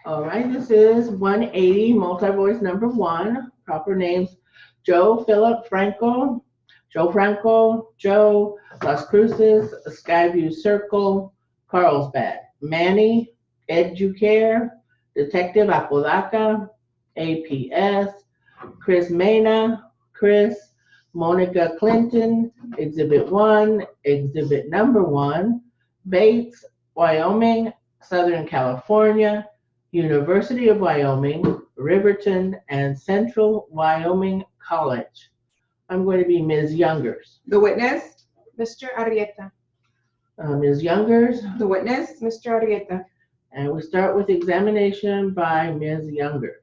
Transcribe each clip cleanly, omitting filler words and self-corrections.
All right, this is 180 multi-voice number one. Proper names: Joe Philip Franco, Joe Franco, Joe Las Cruces, Skyview Circle, Carlsbad, Manny, Educare, Detective Apodaca, APS, Chris Mena, Chris, Monica Clinton, Exhibit 1, Exhibit number 1, Bates, Wyoming, Southern California, University of Wyoming, Riverton, and Central Wyoming College. I'm going to be Ms. Youngers. The witness, Mr. Arrieta. Ms. Youngers, the witness, Mr. Arrieta. and we start with examination by Ms. Youngers.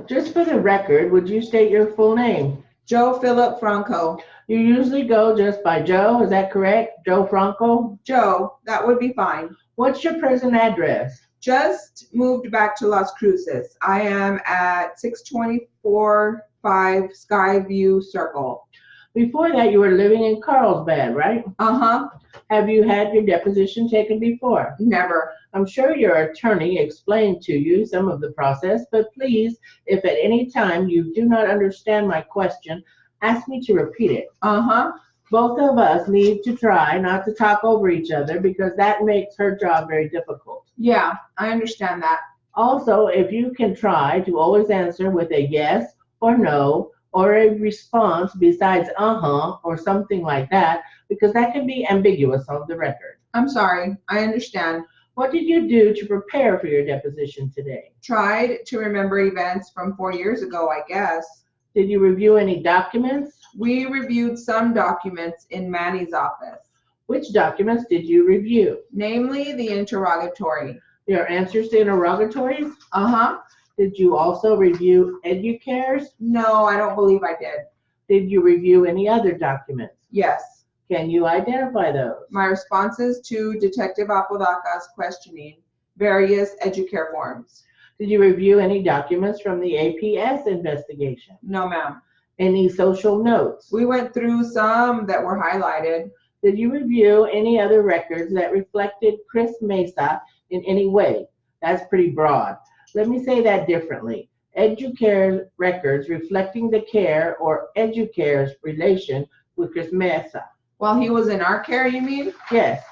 Just for the record, would you state your full name? Joe Philip Franco. You usually go just by Joe, is that correct? Joe Franco? Joe, that would be fine. What's your present address? Just moved back to Las Cruces. I am at 6245 Skyview Circle. Before that, you were living in Carlsbad, right? Uh-huh. Have you had your deposition taken before? Never. I'm sure your attorney explained to you some of the process, but please, if at any time you do not understand my question, ask me to repeat it. Uh-huh. Both of us need to try not to talk over each other because that makes her job very difficult. Yeah, I understand that. Also, if you can try to always answer with a yes or no or a response besides uh-huh or something like that, because that can be ambiguous on the record. I'm sorry. I understand. What did you do to prepare for your deposition today? Tried to remember events from 4 years ago, I guess. Did you review any documents? We reviewed some documents in Manny's office, Which documents did you review? namely the interrogatory. Your answers to interrogatories? Uh-huh. Did you also review Educares? No, I don't believe I did. Did you review any other documents? Yes. Can you identify those? My responses to Detective Apodaca's questioning, various Educare forms. Did you review any documents from the APS investigation? No, ma'am. Any social notes? We went through some that were highlighted. Did you review any other records that reflected Chris Mesa in any way? That's pretty broad. Let me say that differently. Educare records reflecting the care or Educare's relation with Chris Mesa. While he was in our care, you mean? Yes.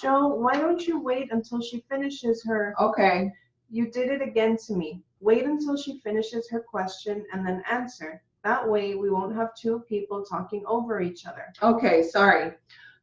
Joe, why don't you wait until she finishes her? Okay. You did it again to me. Wait until she finishes her question and then answer. That way we won't have two people talking over each other. Okay, sorry.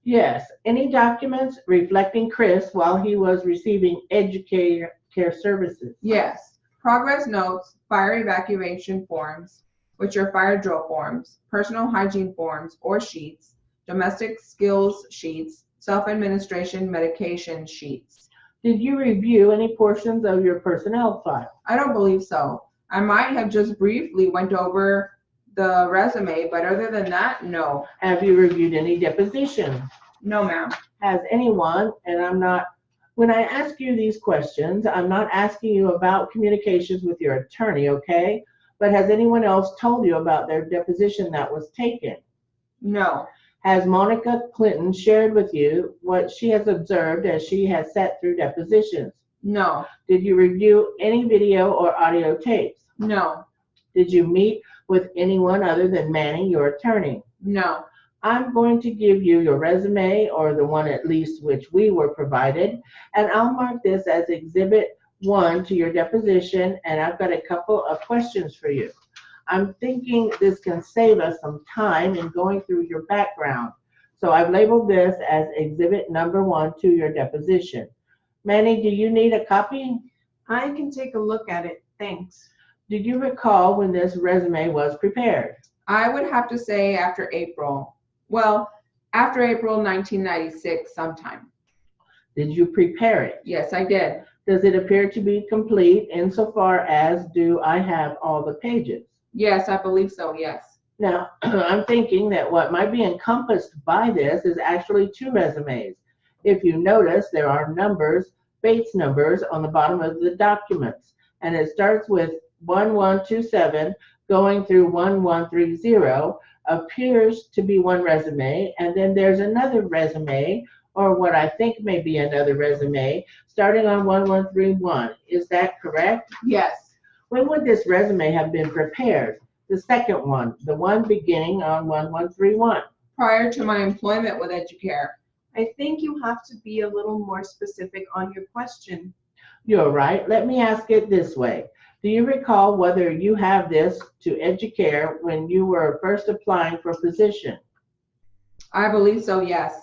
Yes. Any documents reflecting Chris while he was receiving Educare care services? Yes. Progress notes, fire evacuation forms, which are fire drill forms, personal hygiene forms or sheets, domestic skills sheets, self-administration medication sheets. Did you review any portions of your personnel file? I don't believe so. I might have just briefly went over the resume, but other than that, no. Have you reviewed any depositions? No, ma'am. Has anyone, when I ask you these questions, I'm not asking you about communications with your attorney, okay? But has anyone else told you about their deposition that was taken? No. Has Monica Clinton shared with you what she has observed as she has sat through depositions? No. Did you review any video or audio tapes? No. Did you meet with anyone other than Manny, your attorney? No. I'm going to give you your resume, or the one at least which we were provided, and I'll mark this as Exhibit 1 to your deposition, and I've got a couple of questions for you. I'm thinking this can save us some time in going through your background. So I've labeled this as Exhibit number 1 to your deposition. Manny, do you need a copy? I can take a look at it. Thanks. Did you recall when this resume was prepared? I would have to say after April. Well, after April 1996 sometime. Did you prepare it? Yes, I did. Does it appear to be complete insofar as do I have all the pages? Yes, I believe so, yes. Now, I'm thinking that what might be encompassed by this is actually 2 resumes. If you notice, there are numbers, Bates numbers, on the bottom of the documents, and it starts with 1127 going through 1130, appears to be one resume, and then there's another resume or what I think may be another resume, starting on 1131. Is that correct? Yes. When would this resume have been prepared? The second one, the one beginning on 1131. Prior to my employment with Educare. I think you have to be a little more specific on your question. You're right. Let me ask it this way. Do you recall whether you have this to Educare when you were first applying for a position? I believe so, yes.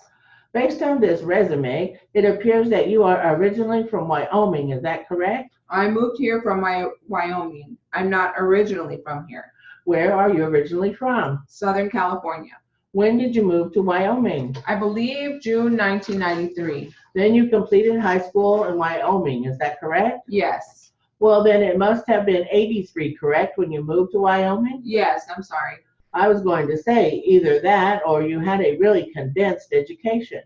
Based on this resume, it appears that you are originally from Wyoming. Is that correct? I moved here from Wyoming. I'm not originally from here. Where are you originally from? Southern California. When did you move to Wyoming? I believe June 1993. Then you completed high school in Wyoming. Is that correct? Yes. Well, then it must have been 83, correct, when you moved to Wyoming? Yes, I'm sorry. I was going to say either that or you had a really condensed education.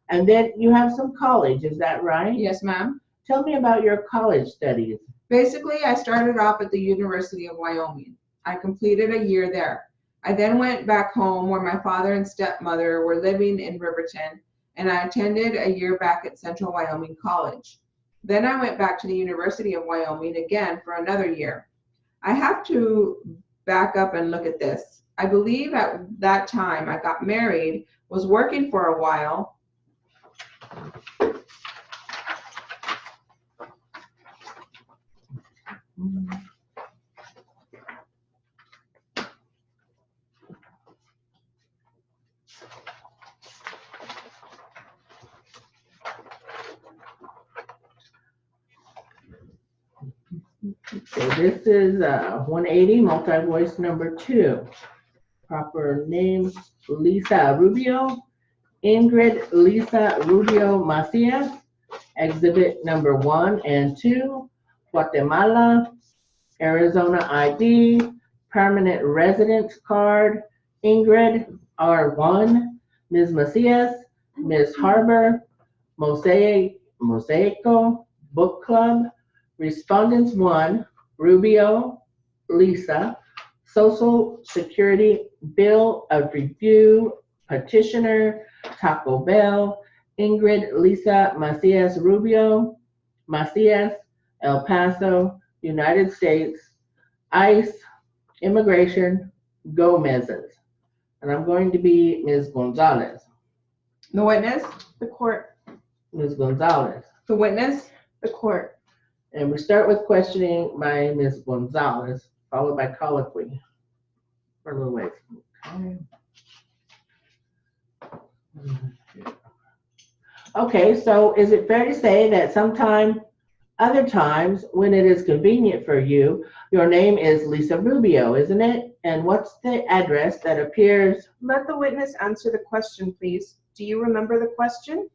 And then you have some college, is that right? Yes, ma'am. Tell me about your college studies. Basically, I started off at the University of Wyoming. I completed a year there. I then went back home where my father and stepmother were living in Riverton, and I attended a year back at Central Wyoming College. Then I went back to the University of Wyoming again for another year. I have to back up and look at this. I believe at that time I got married, was working for a while. So this is 180 multi-voice number 2. Proper name, Lisa Rubio. Ingrid Lisa Rubio Macias. Exhibit number 1 and 2. Guatemala. Arizona ID. Permanent residence card. Ingrid R1. Ms. Macias. Ms. Harbor. Mosaico Book Club. Respondents 1, Rubio, Lisa, Social Security Bill of Review, Petitioner, Taco Bell, Ingrid Lisa Macias Rubio, Macias, El Paso, United States, ICE, Immigration, Gomez's. And I'm going to be Ms. Gonzalez. The witness? The court. Ms. Gonzalez. The witness? The court. And we start with questioning by Ms. Gonzalez, followed by colloquy for a little ways. Okay, so is it fair to say that other times, when it is convenient for you, your name is Lisa Rubio, isn't it? And what's the address that appears? Let the witness answer the question, please. Do you remember the question?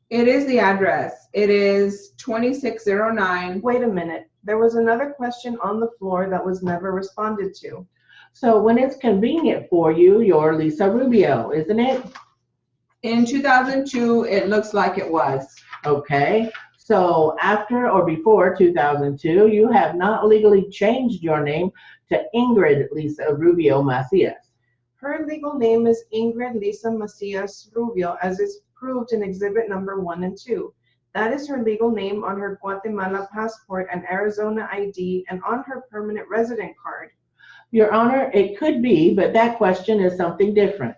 It is the address. It is 2609. Wait a minute. There was another question on the floor that was never responded to. So when it's convenient for you, you're Lisa Rubio, isn't it? In 2002, it looks like it was. Okay. So after or before 2002, you have not legally changed your name to Ingrid Lisa Rubio Macias. Her legal name is Ingrid Lisa Macias Rubio, as is proved in exhibit number 1 and 2. That is her legal name on her Guatemala passport and Arizona ID and on her permanent resident card. Your Honor, it could be, but that question is something different.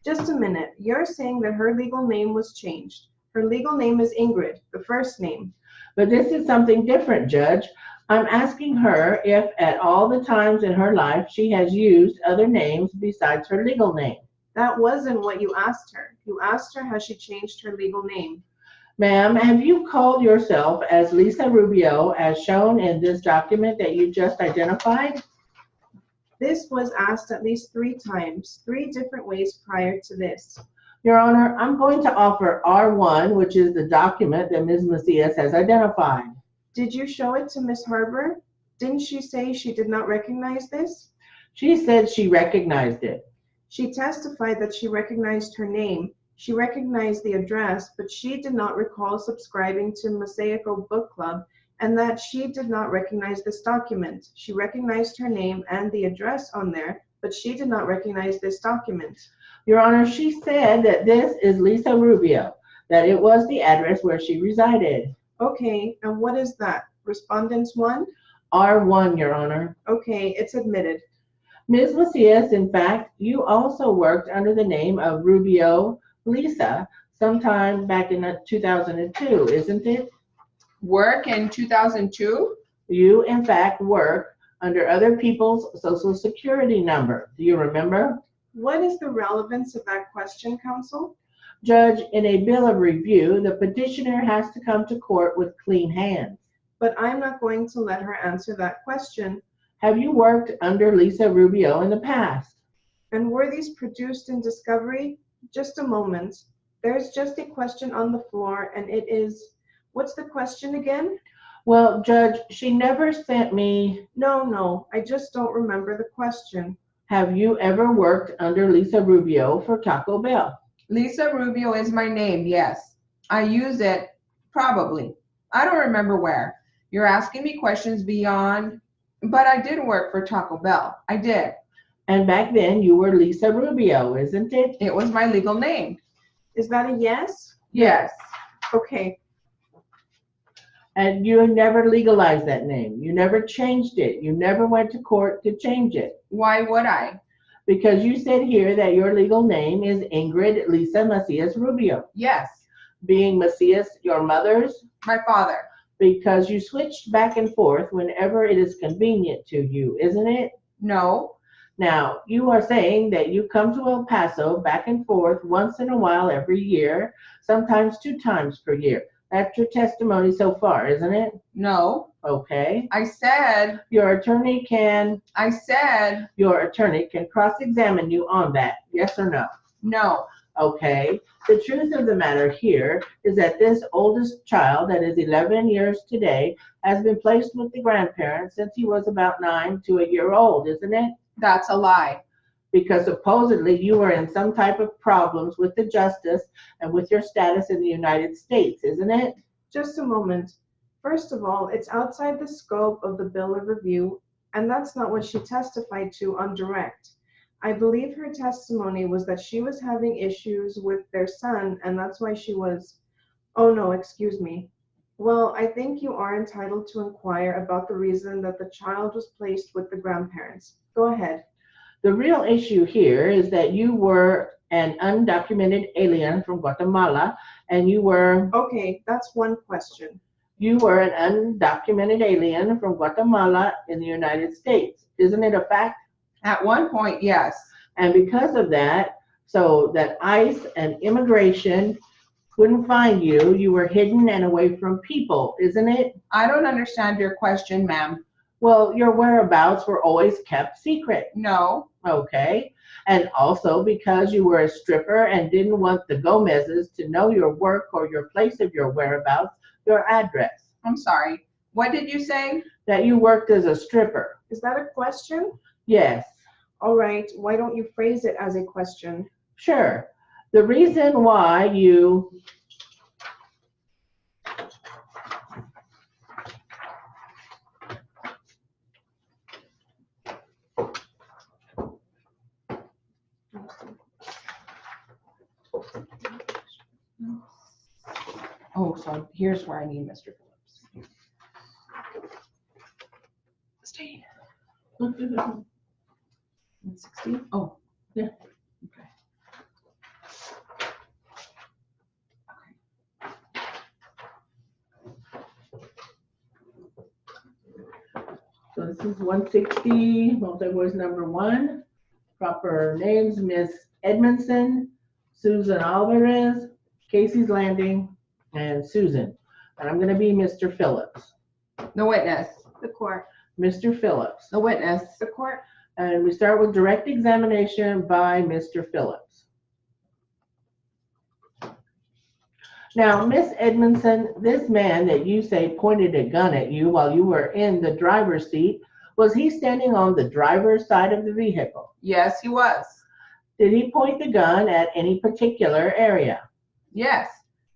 Just a minute. You're saying that her legal name was changed. Her legal name is Ingrid, the first name. But this is something different, Judge. I'm asking her if at all the times in her life she has used other names besides her legal name. That wasn't what you asked her. You asked her has she changed her legal name. Ma'am, have you called yourself as Lisa Rubio as shown in this document that you just identified? This was asked at least 3 times, 3 different ways prior to this. Your Honor, I'm going to offer R1, which is the document that Ms. Macias has identified. Did you show it to Ms. Harbor? Didn't she say she did not recognize this? She said she recognized it. She testified that she recognized her name. She recognized the address, but she did not recall subscribing to Mosaico Book Club and that she did not recognize this document. She recognized her name and the address on there, but she did not recognize this document. Your Honor, she said that this is Lisa Rubio, that it was the address where she resided. Okay, and what is that? Respondents 1? R1, Your Honor. Okay, it's admitted. Ms. Macias, in fact, you also worked under the name of Rubio Lisa sometime back in 2002, isn't it? Work in 2002? You, in fact, work under other people's social security number. Do you remember? What is the relevance of that question, counsel? Judge, in a bill of review, the petitioner has to come to court with clean hands. But I'm not going to let her answer that question. Have you worked under Lisa Rubio in the past? And were these produced in discovery? Just a moment. There's just a question on the floor, and it is, what's the question again? Well, Judge, she never sent me. No, I just don't remember the question. Have you ever worked under Lisa Rubio for Taco Bell? Lisa Rubio is my name, yes. I use it, probably. I don't remember where. You're asking me questions beyond, but I did work for Taco Bell. I did. And back then you were Lisa Rubio, isn't it? It was my legal name. Is that a yes? Yes. Okay, And you never legalized that name. You never changed it. You never went to court to change it. Why would I? Because you said here that your legal name is Ingrid Lisa Macias Rubio. Yes. Being Macias your mother's, My father. because you switched back and forth whenever it is convenient to you, isn't it? No. Now, you are saying that you come to El Paso back and forth once in a while every year, sometimes 2 times per year. That's your testimony so far, isn't it? No. Okay. I said Your attorney can cross-examine you on that, yes or no? no. Okay. The truth of the matter here is that this oldest child, that is 11 years today, has been placed with the grandparents since he was about 9 to a year old, isn't it? That's a lie. Because supposedly you were in some type of problems with the justice and with your status in the United States, isn't it? just a moment. First of all, it's outside the scope of the bill of review, and that's not what she testified to on direct. I believe her testimony was that she was having issues with their son, and that's why she was, oh no, excuse me. Well, I think you are entitled to inquire about the reason that the child was placed with the grandparents. Go ahead. The real issue here is that you were an undocumented alien from Guatemala, and you were Okay, that's one question. an undocumented alien from Guatemala in the United States. Isn't it a fact? At one point, yes. And because of that, so that ICE and immigration couldn't find you, you were hidden and away from people, isn't it? I don't understand your question, ma'am. Well, your whereabouts were always kept secret. No. Okay. And also because you were a stripper and didn't want the Gomez's to know your work or your place of your whereabouts, your address. I'm sorry. What did you say? That you worked as a stripper. Is that a question? Yes. All right, why don't you phrase it as a question? Sure. The reason why you Oh, so here's where I need Mr. Phillips. Stay. 60? Oh. Yeah. Okay. So this is 160, multi-voice number 1. Proper names, Miss Edmondson, Susan Alvarez, Casey's Landing, and Susan. And I'm going to be Mr. Phillips. The witness. The court. Mr. Phillips. The witness. The court. And we start with direct examination by Mr. Phillips. Now, Miss Edmondson, this man that you say pointed a gun at you while you were in the driver's seat, was he standing on the driver's side of the vehicle? Yes, he was. Did he point the gun at any particular area? Yes,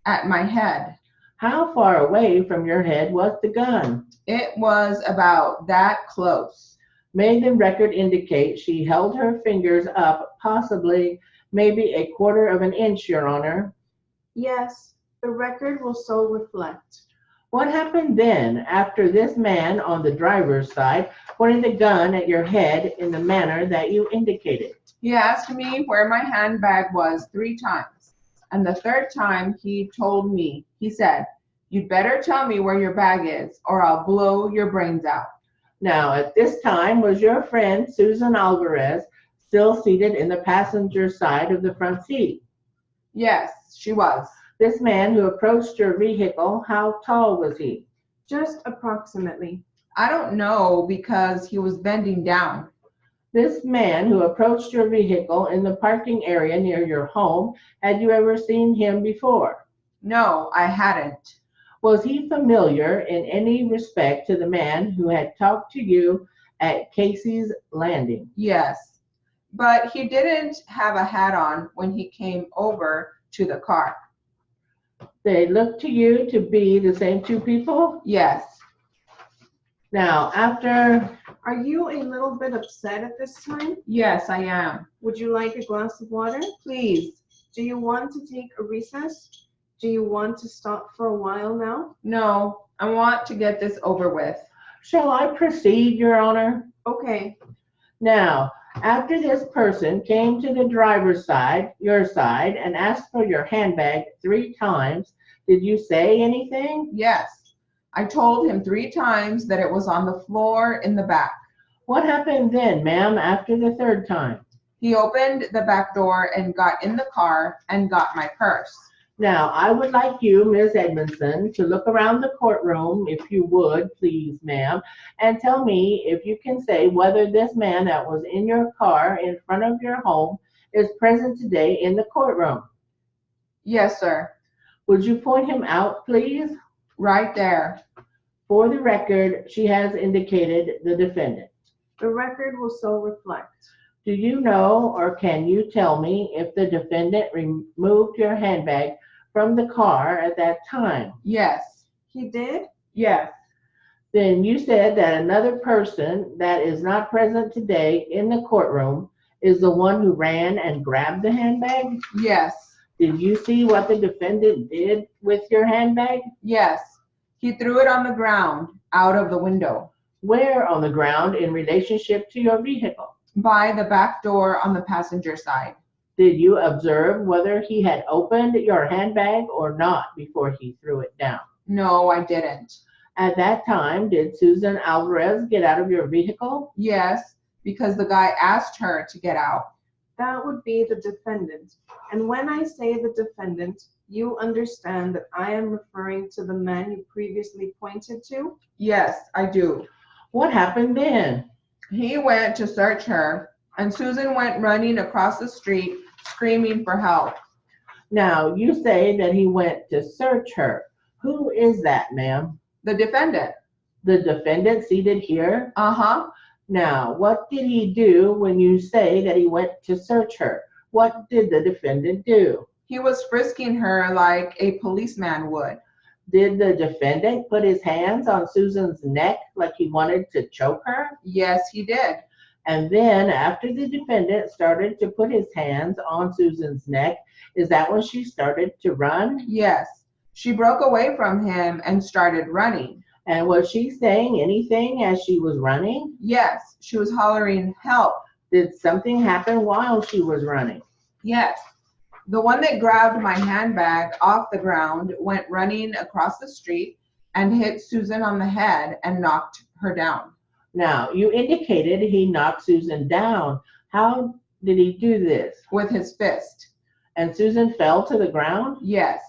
at my head. How far away from your head was the gun? It was about that close. May the record indicate she held her fingers up, possibly maybe a quarter of an inch, Your Honor? Yes. The record will so reflect. What happened then after this man on the driver's side pointed the gun at your head in the manner that you indicated? He asked me where my handbag was 3 times. And the 3rd time he told me, he said, "You'd better tell me where your bag is or I'll blow your brains out." Now, at this time, was your friend Susan Alvarez still seated in the passenger side of the front seat? Yes, she was. This man who approached your vehicle, how tall was he? Just approximately. I don't know because he was bending down. This man who approached your vehicle in the parking area near your home, had you ever seen him before? No, I hadn't. Was he familiar in any respect to the man who had talked to you at Casey's Landing? Yes, but he didn't have a hat on when he came over to the car. They looked to you to be the same 2 people? Yes. Now, after Are you a little bit upset at this time? Yes, I am. Would you like a glass of water? Please. Do you want to take a recess? Do you want to stop for a while now? No, I want to get this over with. Shall I proceed, Your Honor? Okay. Now, after this person came to the driver's side, your side, and asked for your handbag 3 times, did you say anything? Yes. I told him 3 times that it was on the floor in the back. What happened then, ma'am, after the 3rd time? He opened the back door and got in the car and got my purse. Now, I would like you, Ms. Edmondson, to look around the courtroom, if you would, please, ma'am, and tell me if you can say whether this man that was in your car in front of your home is present today in the courtroom. Yes, sir. Would you point him out, please? Right there. For the record, she has indicated the defendant. The record will so reflect. Do you know, or can you tell me, if the defendant removed your handbag from the car at that time? Yes. He did? Yes. Then you said that another person that is not present today in the courtroom is the one who ran and grabbed the handbag? Yes. Did you see what the defendant did with your handbag? Yes. He threw it on the ground out of the window. Where on the ground in relationship to your vehicle? By the back door on the passenger side. Did you observe whether he had opened your handbag or not before he threw it down? No, I didn't. At that time, did Susan Alvarez get out of your vehicle? Yes, because the guy asked her to get out. That would be the defendant. And when I say the defendant, you understand that I am referring to the man you previously pointed to? Yes, I do. What happened then? He went to search her, and Susan went running across the street, screaming for help. Now, you say that he went to search her. Who is that, ma'am? The defendant. The defendant seated here? Uh-huh. Now, what did he do when you say that he went to search her? What did the defendant do? He was frisking her like a policeman would. Did the defendant put his hands on Susan's neck like he wanted to choke her? Yes, he did. And then after the defendant started to put his hands on Susan's neck, is that when she started to run? Yes. She broke away from him and started running. And was she saying anything as she was running? Yes, she was hollering, "Help." Did something happen while she was running? Yes. The one that grabbed my handbag off the ground went running across the street and hit Susan on the head and knocked her down. Now, you indicated he knocked Susan down. How did he do this? With his fist. And Susan fell to the ground? Yes.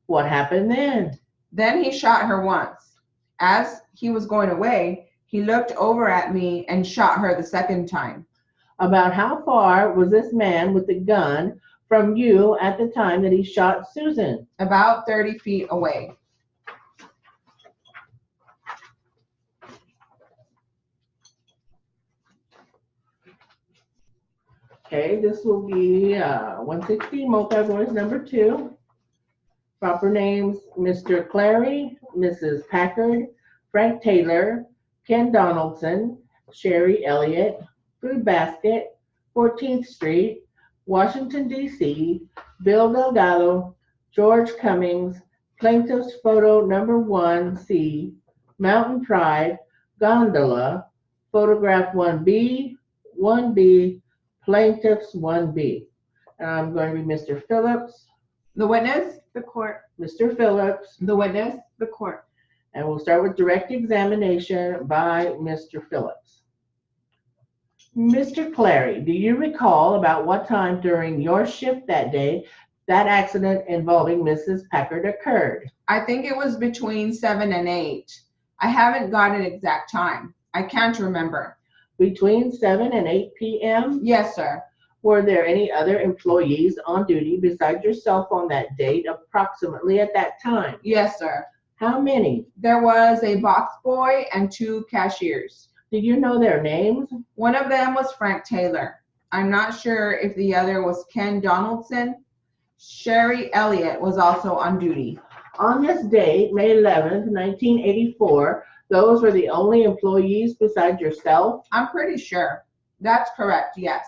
What happened then? Then he shot her once. As he was going away, he looked over at me and shot her the second time. About how far was this man with the gun from you at the time that he shot Susan? About 30 feet away. Okay, this will be 160, multi-voice number 2. Proper names, Mr. Clary, Mrs. Packard, Frank Taylor, Ken Donaldson, Sherry Elliott, Food Basket, 14th Street, Washington, D.C., Bill Delgado, George Cummings, Plaintiff's photo number 1C, Mountain Pride, gondola, photograph 1B, 1B, plaintiff's 1B. And I'm going to be Mr. Phillips, The witness, The court. Mr. Phillips, the witness, The court. and we'll start with direct examination by Mr. Phillips. Mr. Clary, do you recall about what time during your shift that day that accident involving Mrs. Packard occurred? I think it was between 7 and 8. I haven't got an exact time. I can't remember. Between 7 and 8 p.m.? Yes, sir. Were there any other employees on duty besides yourself on that date approximately at that time? Yes, sir. How many? There was a box boy and 2 cashiers. Do you know their names? One of them was Frank Taylor. I'm not sure if the other was Ken Donaldson. Sherry Elliott was also on duty. On this date, May 11th, 1984, those were the only employees besides yourself? I'm pretty sure. That's correct, yes.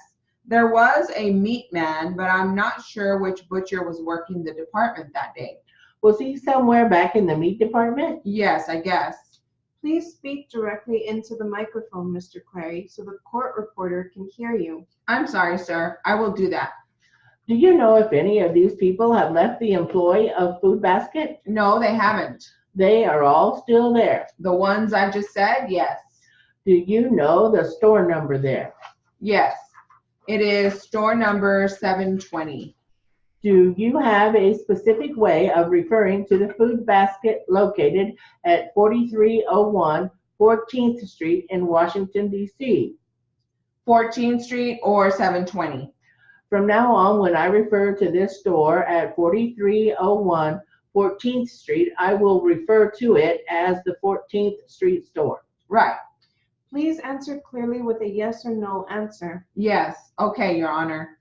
There was a meat man, but I'm not sure which butcher was working the department that day. Was he somewhere back in the meat department? Yes, I guess. Please speak directly into the microphone, Mr. Clary, so the court reporter can hear you. I'm sorry, sir. I will do that. Do you know if any of these people have left the employ of Food Basket? No, they haven't. They are all still there. The ones I just said, yes. Do you know the store number there? Yes. It is store number 720. Do you have a specific way of referring to the Food Basket located at 4301 14th Street in Washington, D.C.? 14th Street or 720. From now on, when I refer to this store at 4301 14th Street, I will refer to it as the 14th Street store. Right. Please answer clearly with a yes or no answer. Yes. Okay, Your Honor.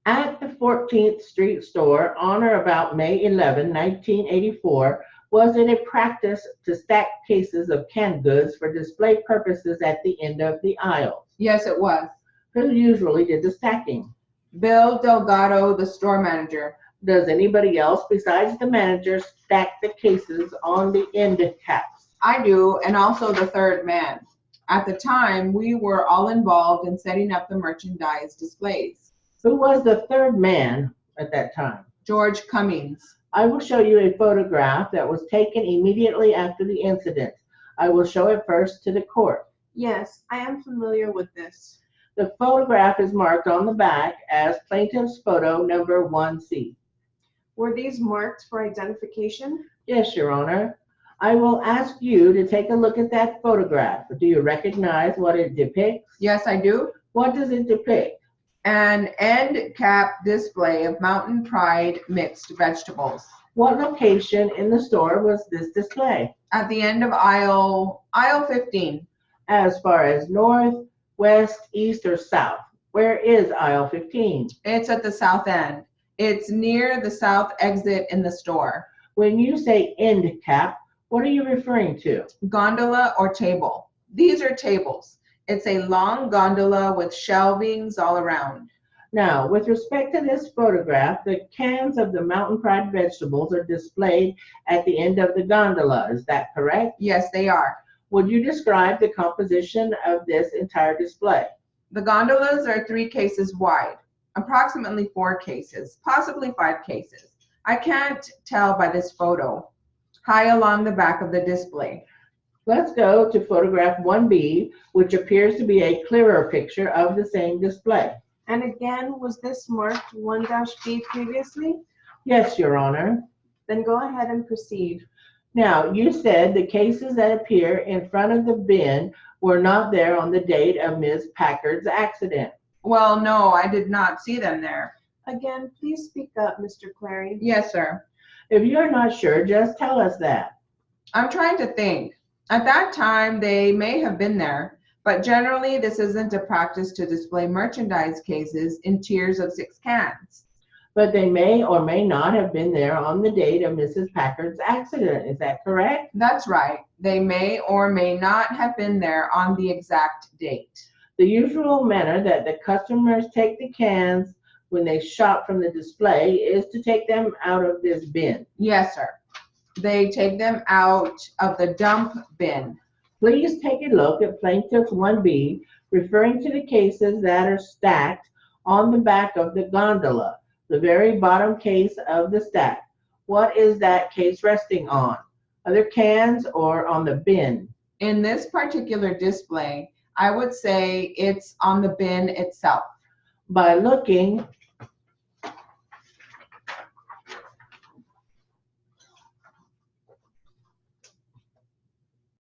At the 14th Street store on or about May 11, 1984, was it a practice to stack cases of canned goods for display purposes at the end of the aisles? Yes, it was. Who usually did the stacking? Bill Delgado, the store manager. Does anybody else besides the manager stack the cases on the end caps? I do, and also the third man. At the time, we were all involved in setting up the merchandise displays. Who was the third man at that time? George Cummings. I will show you a photograph that was taken immediately after the incident. I will show it first to the court. Yes, I am familiar with this. The photograph is marked on the back as plaintiff's photo number 1C. Were these marked for identification? Yes, Your Honor. I will ask you to take a look at that photograph. Do you recognize what it depicts? Yes, I do. What does it depict? An end cap display of Mountain Pride mixed vegetables. What location in the store was this display? At the end of aisle 15. As far as north, west, east, or south? Where is aisle 15? It's at the south end. It's near the south exit in the store. When you say end cap, what are you referring to? Gondola or table. These are tables. It's a long gondola with shelvings all around. Now, with respect to this photograph, the cans of the Mountain Pride vegetables are displayed at the end of the gondola. Is that correct? Yes, they are. Would you describe the composition of this entire display? The gondolas are 3 cases wide, approximately 4 cases, possibly 5 cases. I can't tell by this photo. High along the back of the display. Let's go to photograph 1B, which appears to be a clearer picture of the same display. And again, was this marked 1-B previously? Yes, Your Honor. Then go ahead and proceed. Now, you said the cases that appear in front of the bin were not there on the date of Ms. Packard's accident. Well, no, I did not see them there. Again, please speak up, Mr. Clary. Yes, sir. If you're not sure, just tell us that. I'm trying to think. At that time, they may have been there, but generally this isn't a practice to display merchandise cases in tiers of 6 cans. But they may or may not have been there on the date of Mrs. Packard's accident. Is that correct? That's right. They may or may not have been there on the exact date. The usual manner that the customers take the cans when they shop from the display is to take them out of this bin. Yes, sir. They take them out of the dump bin. Please take a look at Plaintiff 1B, referring to the cases that are stacked on the back of the gondola, the very bottom case of the stack. What is that case resting on? Other cans or on the bin? In this particular display, I would say it's on the bin itself. By looking